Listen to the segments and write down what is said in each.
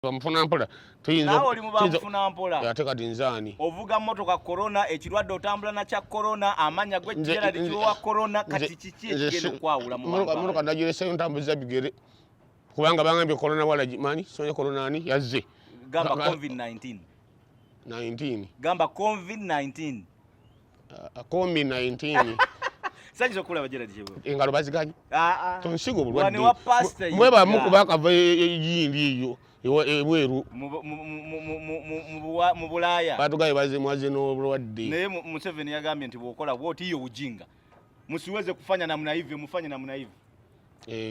bamufuna mpola tuyinza nawe oli mu bamufuna mpola ate kati nzaani ovuga mmotoka corona ekirwadde otambula na kya corona amanya gwe Gerald Kiwewa corona kati kiki ekigenda okwawula mu mmotoka nagireseyo ntambuza bigere kubanga bangambye corona wala mani sonya corona ani yazze gamba covid-19 gamba covid-19 covid-19 Sanjizo kula Gerald Kiwewa engalo baziganye tonsigo bulwadde wani wa pastor mweba muku bakava yindi iyo ebweru mu Bulaya batugaye bazimwaze n'obulwadde naye Museveni yagambye nti bwokola bwoti iyo ujinga musiweze kufanya namna hivyo mufanye namna hivyo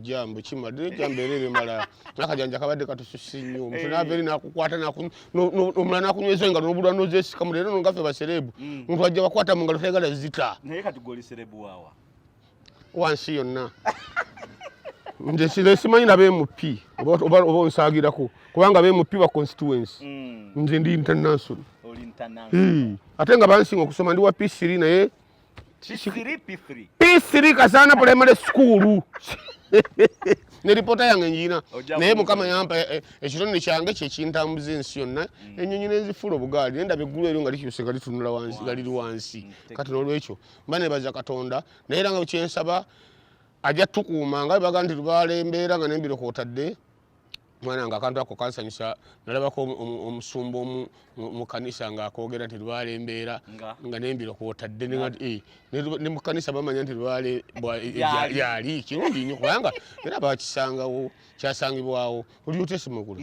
jambo kimadde jambo erebe mala nakajanja kabadde katususi nnyo mfuna veri nakukwata omulana nakunyweza engalo n'obulwa nozesika mulero nongafe baserebu muntu ajja bakwata mu ngalo tegala zita naye kati goli serebu wawa wansi yonna nje simanyi na BMP oba onsagirako kubanga BMP ba constituency nze ndi international ate nga bansinga okusoma ndi wa P3 naye P3 kasana primary school ne reporta yange njina naye mukama yampa ekitonde kyange kyekintambuza ensi yonna ennyonyi n'enzifuula obugaali nenda biggulu eryo nga likyuse nga litunula wansi galiri wansi kati n'olwekyo mba nebaza Katonda naye era nga kyensaba ajja tukuuma nga baga nti tubalembeera nga nembiro kwotadde mwana nga akantu ako kansanyusa nalabako omusumba mu kanisa nga akoogera nti lwalembeera nga nembiro kwotadde ne mu kanisa bamanya nti yali kirungi nnyo kubanga era bakisangawo kyasangibwawo oli ute Semakula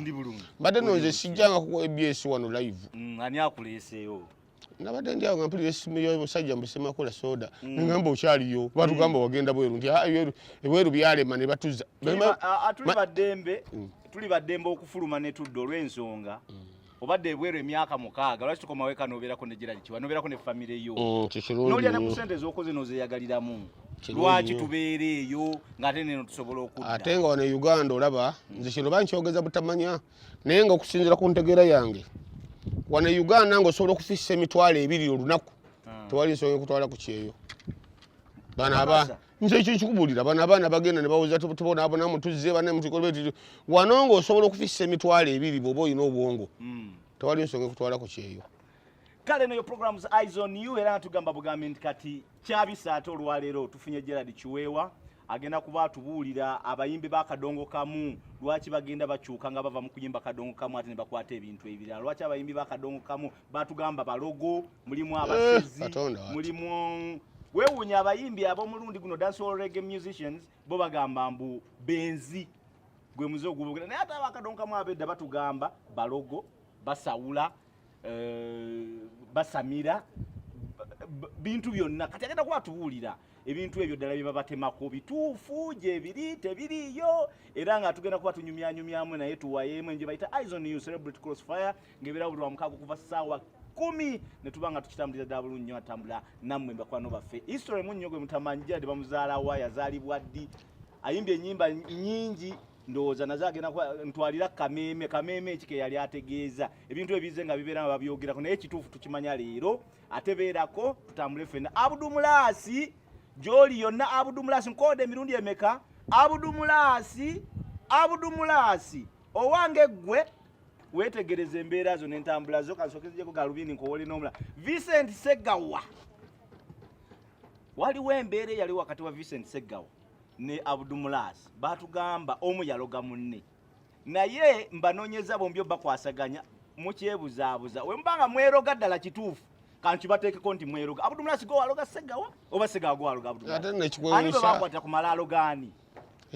mbadde nonze sijjanga ku ABS wano live ani akuleeseeyo nabadde ndi awo nga mpulira essimu y'omusajja mu Semakula soda nengamba okyaliyo batugamba wagenda bweru nti ebweru byalema ne batuza tuli baddembe okufuluma ne tudde olw'ensonga obadde ebweru emyaka 6 lwaki tukoma weka nobeerako ne Gerald Kiwewa nobeerako ne famire yo n'olya ne ku ssente z'okoze nozeeyagaliramu lwaki tubeera eyo ng'ate neno tusobola okudda ate nga wano Uganda olaba nze kino bankyogeza butamanya naye nga okusinziira ku ntegeera yange wano Uganda ng'osobola okufissa emitwalo 2 olunaku tewali nsonga ekutwala ku kyeyo bana nze ekyo kikubulira bana bagenda ne bawuza tubonabonamu tuzze bane mutukolebeti wano ng'osobola okufissa emitwalo 2 bw'oba olina obwongo tewali nsonga ekutwala ku kyeyo kale neyo programs eyes on you era tugamba bugambi nti kati kyabisa ate olwaleero tufunye Gerald Kiwewa agenda kuba atubuulira abayimbi b'akadongo kamu lwaki bagenda bakyuka nga bava mu kuyimba kadongo kamu ate ne bakwata ebintu ebirala lwaki abayimbi b'akadongo kamu batugamba balogo mulimu abasezi mulimu wewunya abayimbi ab'omulundi guno dancehall reggae musicians bo bagamba mbu benzi gwe muze ogubugera naye ate ab'akadongo kamu abedda batugamba balogo basawula basamira bintu byonna kati agenda kuba atubuulira ebintu ebyo ddala bye babatemako bituufu gye biri tebiriyo era nga tugenda kuba tunyumyanyumyamu naye tuwayeemu enje bayita eyes on you celebrate crossfire ng'ebeera buli lwamukaaga okuva ssaawa 10 ne tuba nga tukitambulira ddala bulungi nnyo atambula nammwe mbakwano baffe history mu nnyo gwe mutamanyi Gerald bamuzaalawa yazaalibwa ddi ayimbye ennyimba nnyingi ndowooza nazo agenda ntwalira kameme ekike yali ategeeza ebintu ebize nga bibeera nga babyogerako naye ekituufu tukimanya leero ate beerako tutambule ffenna Abudumulasi gy'oli yonna Abudumulasi nkode emirundi emeka Abudumulasi owange ggwe wetegereza embeera zo n'entambula zo kansokezeko galubindi nkowole n'omula Vincent Segawa waliwo embeera eyali wakati wa Vincent Segawa ne Abudumulasi batugamba omu yaloga munne naye mbanoonyeza bombi bakwasaganya mukyebuzaabuza we mbanga mweroga ddala kituufu kanti bateekeko nti mweroga Abudumulasi go waloga Segawa oba Segawa go waloga Abudumulasi ani bwe bakwata ku malaalo gaani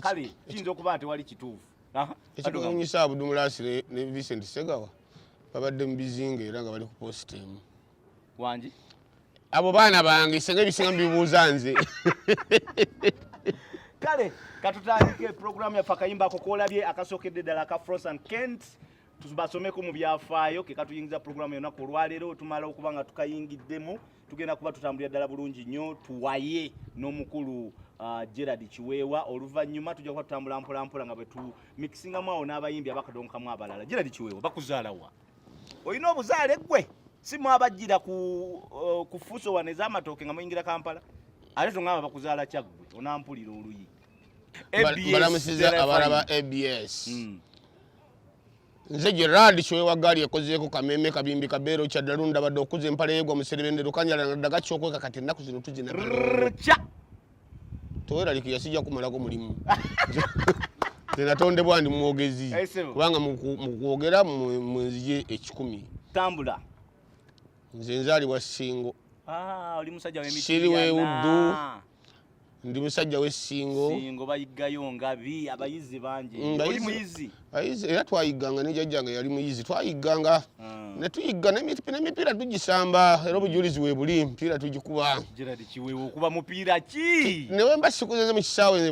kale kiyinza okuba nti wali kituufu ekikwewuunyisa Abudumulasi ne Vincent Segawa babadde mu bizinga era nga bali ku positimu wangi abo baana bange senga ebisinga mbibuuza nze kale katutandike programu yaffe akayimba ako koolabye akasookedde ddala aka Frost and Kent tubasomeko mu byafaayo ke katuyingiza programu yonnaku olwaleero tumala okuba nga tukayingiddemu tugenda kuba tutambulira ddala bulungi nnyo tuwaye n'omukulu Gerald Kiwewa oluvannyuma tujja kuba tutambula mpolampola nga bwe tumikisingamu awo n'abayimbi abakadongo kamu abalala Gerald Kiwewa bakuzaalawa olina obuzaale gwe si mwabajjira ku fuso wane ez'amatooke nga muyingira Kampala ate tongamba bakuzaala kyaggwe onampulira oluyi balamusiza abalaba ABS nze Gerard Kiwewa gali yakozeeko kameme kabimbi kabeero kya Dalunda badde okuza empale yegwa muserebendero kanyala nadaga kyokweka kati ennaku zino tuzina toweraliki yasijja kumalako mulimu tenatondebwa ndi mwogezi kubanga mukwogera mwenzije 10 tambula nze nzaalibwa Ssingo oli musajja w'emiti siri wewuddu ndi musajja w'Essingo Ssingo bayiggayo ngabi abayizi bangi oli muyizi ayizi era twayigganga ne jjajjange yali muyizi twayigganga ne tuyigga n'emipiira tugisamba era obujulizi we buli mpiira tugikuba Gerard Kiwewa okuba mupiira ki newe mba sikuzenze mu kisaawe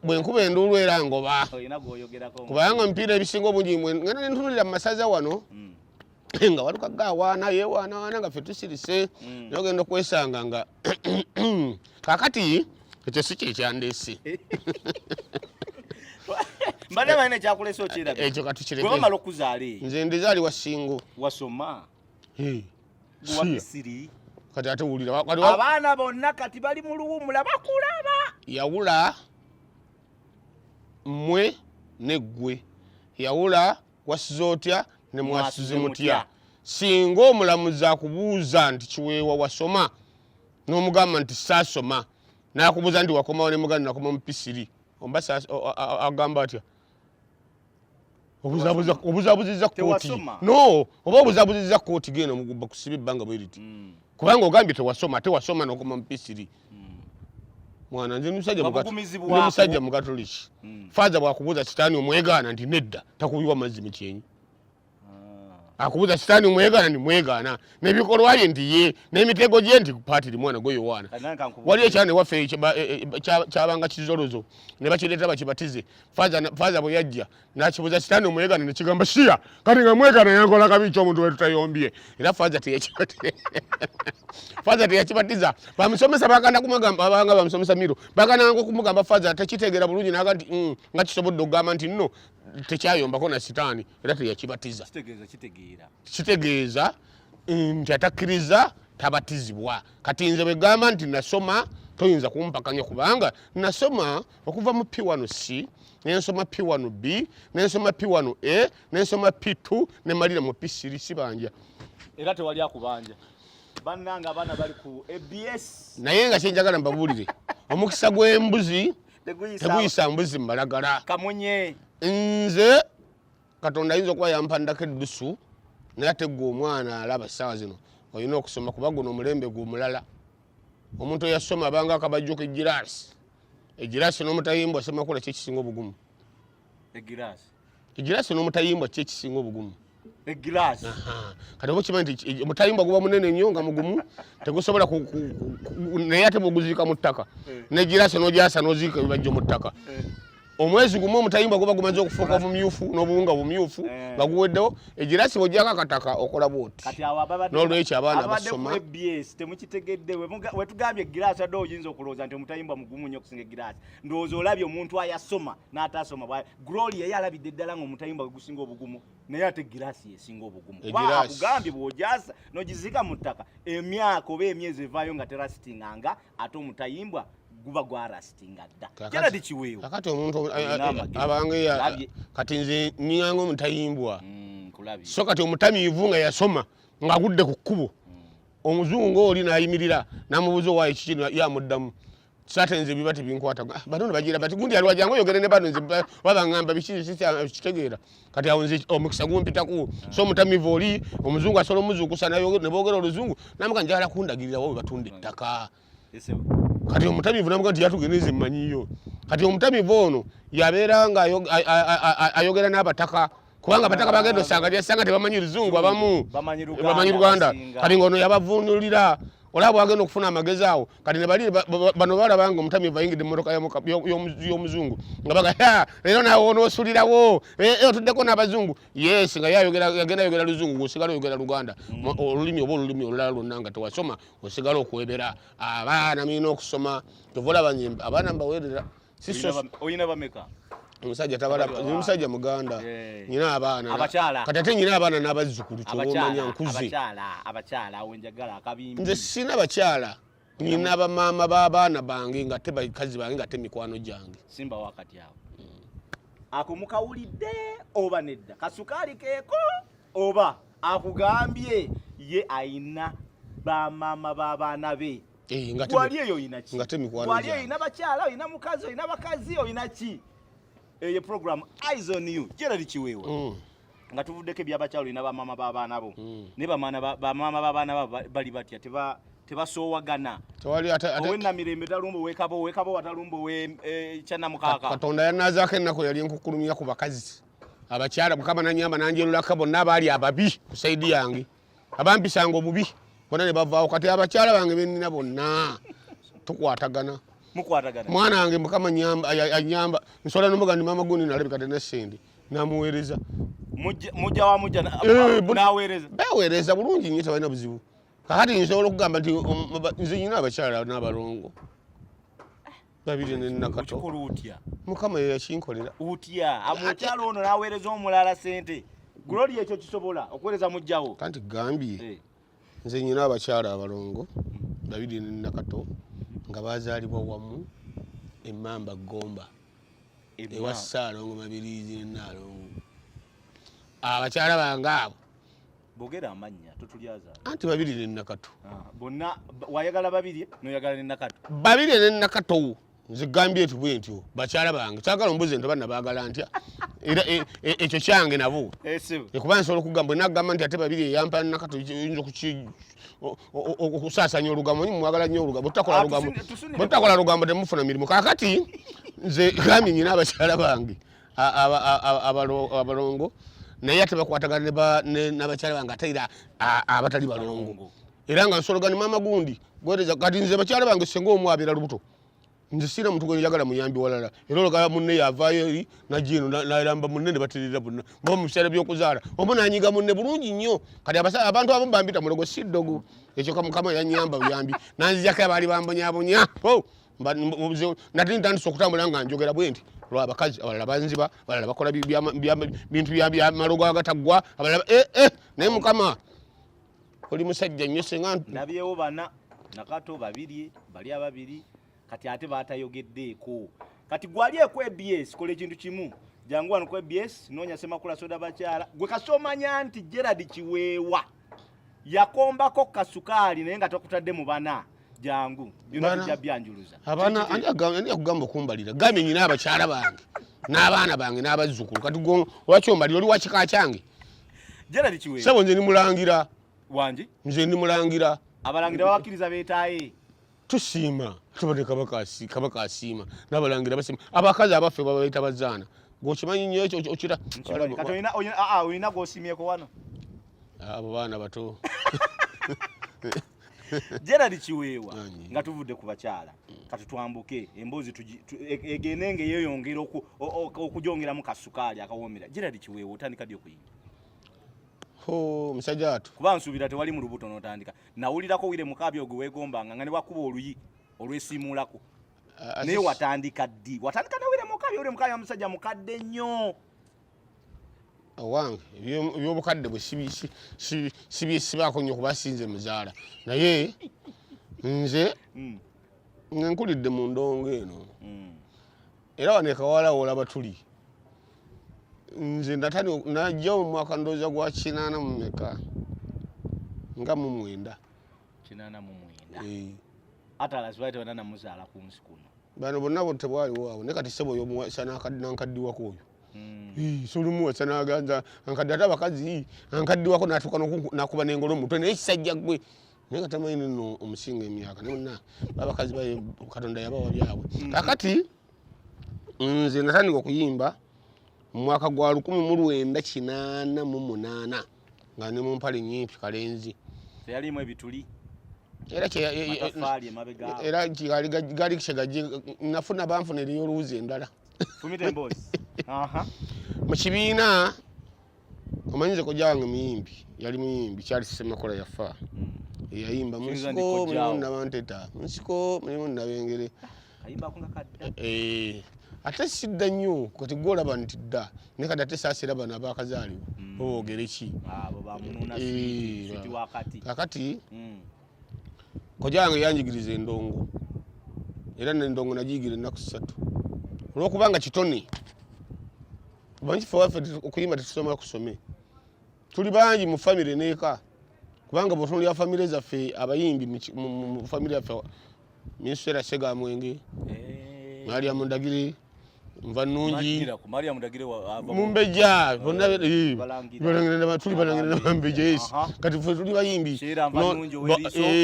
bwe nkuba enduulu era ngoba kubanga emipiira ebisinga obungi ngenda ne ntunulira mu masaza wano nga walukaga awaana yewaanawaana nga ffe tusirise nogenda okwesanga nga kakati ekyo si kyekyandeese mbadde balina ekyakulesa okirabye ekyo katukireke bamala okuzaala nze ndizaalibwa Ssingo wasoma Misiri kati ate wulira abaana bonna kati bali mu luwumula bakulaba yawula mmwe neggwe yawula wasiza otya ne mwasize mutya singa omulamuzi akubuuza nti Kiwewa wasoma n'omugamba nti saasoma n'akubuuza nti wakomawo ne muganda nakoma mu Misiri omba agamba atya obuzabuzizza kooti no oba obuzabuzizza kooti genda mugubba kusiba ebbanga bwe riti kubanga ogambye tewasoma n'okoma mu Misiri mwana nze musajja mukatoliki faaza bwakubuuza sitaani omwegaana nti nedda takubiwa mazzi mu kyenyi akubuuza sitaani omwegaana ndi mwegaana n'ebikolwa bye nti ye n'emitego gye nti paatiri mwana gwe Yowaana wali ekyana ewaffe kyabanga kizolozo ne bakireeta bakibatize faaza bwe yajja n'akibuuza sitaani omwegaana ne kigamba shiya kati nga mwegaana yankola kabi ky'omuntu we tutayombye era faaza teyakibatiza bamusomesa baganda kumugamba abanga bamusomesa miro baganda kumugamba faaza tekitegeera bulungi naga nti nga kisobodde okugamba nti nno tekyayombako na sitaani era teyakibatiza kitegeeza nti atakkiriza tabatizibwa kati nze bwe gamba nti nasoma toyinza kumpakanya kubanga nasoma okuva mu P1C nensoma P1B nensoma P1A nensoma P2 ne malira mu P3 sibanja era tewali akubanja bannanga abaana bali ku ABS naye nga kyenjagala mbabuulire omukisa gw'embuzi teguyisa mbuzi mbalagala kamunye nze Katonda ayinza okuba yampandako eddusu naye ate gwe omwana alaba essaawa zino olina okusoma kuba guno omulembe gw'omulala omuntu eyasoma abanga akabajjo k'egiraasi egiraasi n'omutayimbwa Semakula kyekisinga obugumu egiraasi n'omutayimbwa kyekisinga obugumu egiraasi kati oba okimanyi nti omutayimbwa guba munene nnyo nga mugumu tegusobola naye ate bweguziika mu ttaka n'egiraasi n'ogyasa n'oziika ebibajjo mu ttaka omwezi gumu omutayimbwa guba gumaze okufuuka obumyufu n'obuwunga bumyufu nga guweddewo egiraasi bw'ojjako akataka okola bwoti n'olwekyo abaana basoma temukitegedde wetugambye egiraasi adde oyinza okulowooza nti omutayimbwa mugumu nnyo okusinga egiraasi ndowooza olabye omuntu ayasoma n'ataasoma Gloria ye alabidde ddala ng'omutayimbwa gwe gusinga obugumu naye ate egiraasi yesinga obugumu kuba akugambye bw'ogyasa n'ogiziika mu ttaka emyaka oba emyezi evaayo nga terasitinganga ate omutayimbwa guba gwarasitinga dda Gerard Kiwewa kakati omuntu abange kati nze nyanga omutayimbwa so kati omutamiivu nga yasoma ng'agudde ku kkubo omuzungu oli n'ayimirira n'amubuuza owaayo kiki yamuddamu sate nze biba tebinkwata bano bagira bati gundi aliwa jangu yogere ne bano nze babangamba bikitegeera kati awo nze omukisa gumpitaku so omutamiivu oli omuzungu asola omuzuukusa ne boogera oluzungu namuga njagala kundagirira wo batunda ettaka kati omutamiivu namuga nti yatugeneze mmanyiyo kati omutamiivu ono yabeera nga ayogera n'abataka kubanga abataka bagenda osanga lyasanga tebamanyi luzungu abamu bamanyi Luganda kati ng'ono yabavuunulira olaba bwagenda okufuna amagezi awo kati ne bali bano balabanga omutamiivu ayingidde mu mmotoka y'omuzungu nga baga leero naawe onoosulirawo otuddeko n'abazungu yes nga yagenda ayogera luzungu ng'osigala oyogera Luganda olulimi oba olulimi olulala lwonna nga tewasoma osigala okwebera abaana mulina okusoma tova olaba abaana mbaweerera oyina bameka omusajja omusajja muganda nyina abaana kati ate nyina abaana n'abazzukulu kyobomanya nkuze abakyala wenjagala akabimbi nze sina bakyala nyina bamaama b'abaana bange nga te bakazi bange nga te mikwano gyange simba wakati awo ako mukawulidde oba nedda kasukaali keeko oba akugambye ye ayina bamama b'abaana be gwali eyo oyina ki gwali oyina bakyala oyina mukazi oyina bakazi oyina ki eyo program Eyes on You Gerald Kiwewa nga tuvuddeko ebyabakyala oyina bamama b'abaana bo ne bamama b'abaana bo bali batya tebasoowagana owennamirembe talumba owekabo watalumba kyannamukaaka katonda yanazaako ennaku yali enkukulumya ku bakazi abakyala mukama nanyamba nanjerulako bonna abaali ababi ku saidi yange abampisanga obubi bonna ne bavaawo kati abakyala bange bennina bonna tukwatagana mwana wange mukama anyamba nsobola nomuga ndi mama gundi nalabika tena sente namuweereza baweereza bulungi nnyo tebalina buzibu kakati nsobola okugamba nti nze nyina abakyala n'abalongo 2 mukama yeyakinkolera utya amukyala ono naweereza omulala sente Glory ekyo kisobola okuweereza mujjawo kanti gambye nze nyina abakyala abalongo 2 nga bazaalibwa wamu emmamba gomba ewa Ssaalongo Mabirizi n'Alongo abakyala bange abo bogera amanya tutulyaza anti 2 bonna wayagala 2 noyagala ne Nakato 2 ne Nakato nze gambye tubwe ntyo bakyala bange kyagala ombuze nti bana baagala ntya era ekyo kyange nabo ekuba nsobola okugamba nagamba nti ate 2 eyampa Nakato oyinza okusaasanya olugambo nyi mwagala nnyo olugambo butakola lugambo temufuna mirimu kakati nze gambye nyina abakyala bange abalongo naye ate bakwatagana n'abakyala bange ate era abatali balongo era nga nsologani mama gundi gwereza kati nze bakyala bange senga omu abeera lubuto nze sira muntu gwe njagala muyambi walala era olugala munne yavaayo eri najino nalamba munne ne baterera bonna mbo mu biseera by'okuzaala omu nanyiga munne bulungi nnyo kati abantu abamu bambita mulogo siddogo ekyo kamukama yanyamba buyambi nanzijako abaali bambonyabonya nati ntandise okutambula nga njogera bwe nti lwabakazi abalala banziba abalala bakola bintu byamalogo agataggwa abalala naye mukama oli musajja nnyo senga nabyewo bana Nakato 2 bali 2 kati ate batayogeddeeko kati gwali ekwe EBS kola ekintu kimu jangu wano ku EBS noonya Semakula soda bakyala gwe kasomanya nti Gerald Kiwewa yakombako kasukaali naye nga tokutadde mu bana jangu byonna bijja byanjuluza abana anja kugamba okumbalira gambye nyina abakyala bange n'abaana bange n'abazzukulu kati lwaki ombalira oli wakika kyange Gerald Kiwewa sebo nze ndi mulangira wangi nze ndi mulangira abalangira babakkiriza beetaaye tusiima tubone kabaka asiima n'abalangira basiima abakazi abaffe babayita bazaana gwokimanyi nnyo ekyo okira olina gwosiimyeko wano abo baana bato Gerald Kiwewa nga tuvudde ku bakyala kati twambuke emboozi egenenge yeeyongera okugyongeramu kasukaali akawoomera Gerald Kiwewa otandika ddi okuyimba musajja atu kuba nsuubira tewali mu lubuto n'otandika nawulirako wire mukaabi ogwe weegombanga nga ne wakuba oluyi olwesiimuulako naye watandika ddi watandika nawire mukaabi omusajja mukadde nnyo owange ebyobukadde bwe sibyesibaako nnyo kuba sinze muzaala naye nze nkulidde mu ndongo eno era wano ekawala olaba tuli nze najja mu mwaka ndowooza gwa 89 nga mu 9 atalazibwate bana namuzaala ku nsi kuno bano bonna bo tebwaliwo awo naye kati sebo yomuwasa nankaddiwako oyo solumuwasa naganza ankadde ate abakazi ankaddiwako natuuka nakuba nengolo omutwe naye kisajja gwe naye nga tamanyi nno omusinga emyaka ne bonna babakazi katonda yabawa byabwe kakati nze natandika okuyimba mu mwaka gwa 1988 nga ne mu mpale nyimpi kalenzi teyalimu ebituli era gali kisagaje nafuna banfuna eriyo oluwuzi endala mu kibiina omanyize kojja wange muyimbi yali muyimbi kyali Semakula yafa eyayimba musiko mulimu nabanteta musiko mulimu nabengere ate sidda nnyo kati gwolaba nti dda naye kati ate saasira bano abakazaalibwa boogere ki kakati kojja wange yanjigiriza endongo era n'endongo nagiyigira ennaku 3 olw'okubanga kitone banji fe waffe okuyimba tetusoma kusome tuli bangi mu family neeka kubanga botunuli ya family zaffe abayimbi mu family yaffe Minisitera Sega Mwenge Maria Mundagire Mva Nungi Maria Mundagire Mumbeja bonna balangirira tuli balangirira Mumbeja yes kati fe tuli bayimbi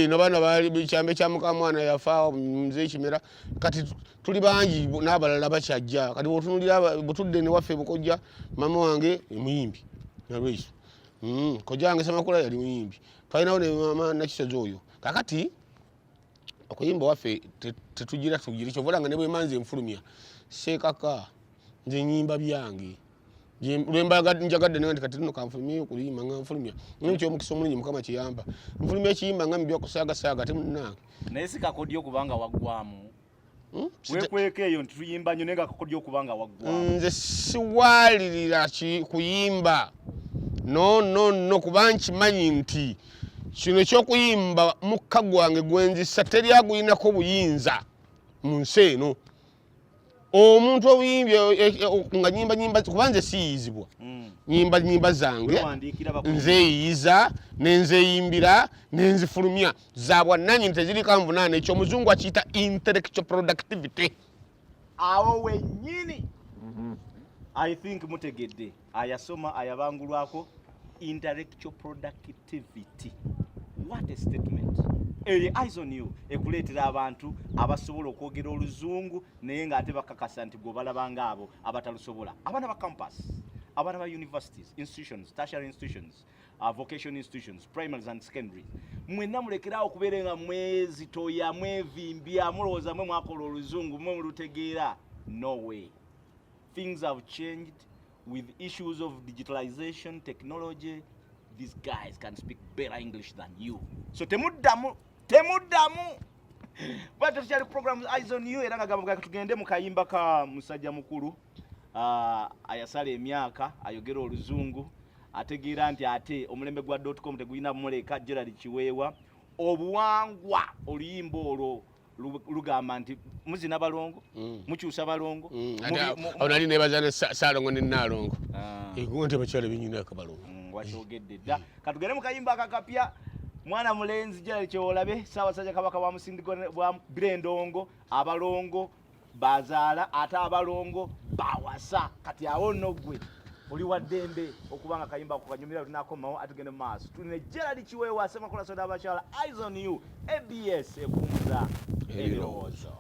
no bana bali bichambe kya mukamwana yafa mzee Kimera kati tuli bangi n'abalala bakyajja kati botunulira butudde ne waffe bukojja mama wange muyimbi nalweso kojange Semakula yali muyimbi twalinawo ne mama nakisozo oyo kakati okuyimba waffe tetugira kyovulanga ne bwe manzi enfulumya sekaka nze nyimba byange lwembaga njagadde nange kati tuno kanfulumya okuyimba nga nfulumya n'ekyo omukisa omulungi mukama kiyamba nfulumya ekiyimba nga mbya kusaaga temunange naye sikakodyo kubanga waggwamu wekweka eyo ntituyimba nnyo naye nga kakodyo kubanga waggwamu nze siwalirira kuyimba no kuba nkimanyi nti kino ekyokuyimba mukka gwange gwenzisa teryaguyinako buyinza mu nsi eno omuntu obuyimbye nga nyimba kuba nze siyizibwa nyimba zange nzeeyiza nenzeeyimbira nenzifulumya zabwannannyini teziriko nvunaana ekyo omuzungu akiyita intellectual productivity awo wennyini I think mutegedde ayasoma ayabangulwako intellectual productivity. What a statement. Eyes on you ekuleetera abantu abasobola okwogera oluzungu naye ng'ate bakakasa nti gwe balabanga abo abatalusobola abaana ba campus abaana ba universities institutions tertiary institutions vocational institutions primaries and secondaries mwenna mulekerawo okubeera nga mwezitoya mwevimbya mulowooza mwe mwakola oluzungu mwe mulutegeera. No way. Things have changed with issues of digitalization, technology. These guys can speak better English than you. So temuddamu. But tukyali programs Eyes on You era nga gamba tugende mu kayimba ka musajja mukulu ayasala emyaka ayogera oluzungu ategeera nti ate omulembe gwa .com tegulina muleka Gerald Kiwewa obuwangwa oluyimba olwo lugamba nti muzina balongo mukyusa balongo onali nebazana salongo ne nalongo egonte bakyala binyina akabalongo wakyogedde dda katugende mu kayimba akakapya mwana mulenzi Gerald Kiwewa Ssaabasajja Kabaka wa Musindiko bwa Birendongo abalongo bazaala ate abalongo bawasa kati awo nno gwe oli waddembe okubanga kayimba kukanyumira tunakomawo atugende mu maaso tulina Gerald Kiwewa Semakula soda abakyala Eyes on You ABS ekunza ebirowoozo.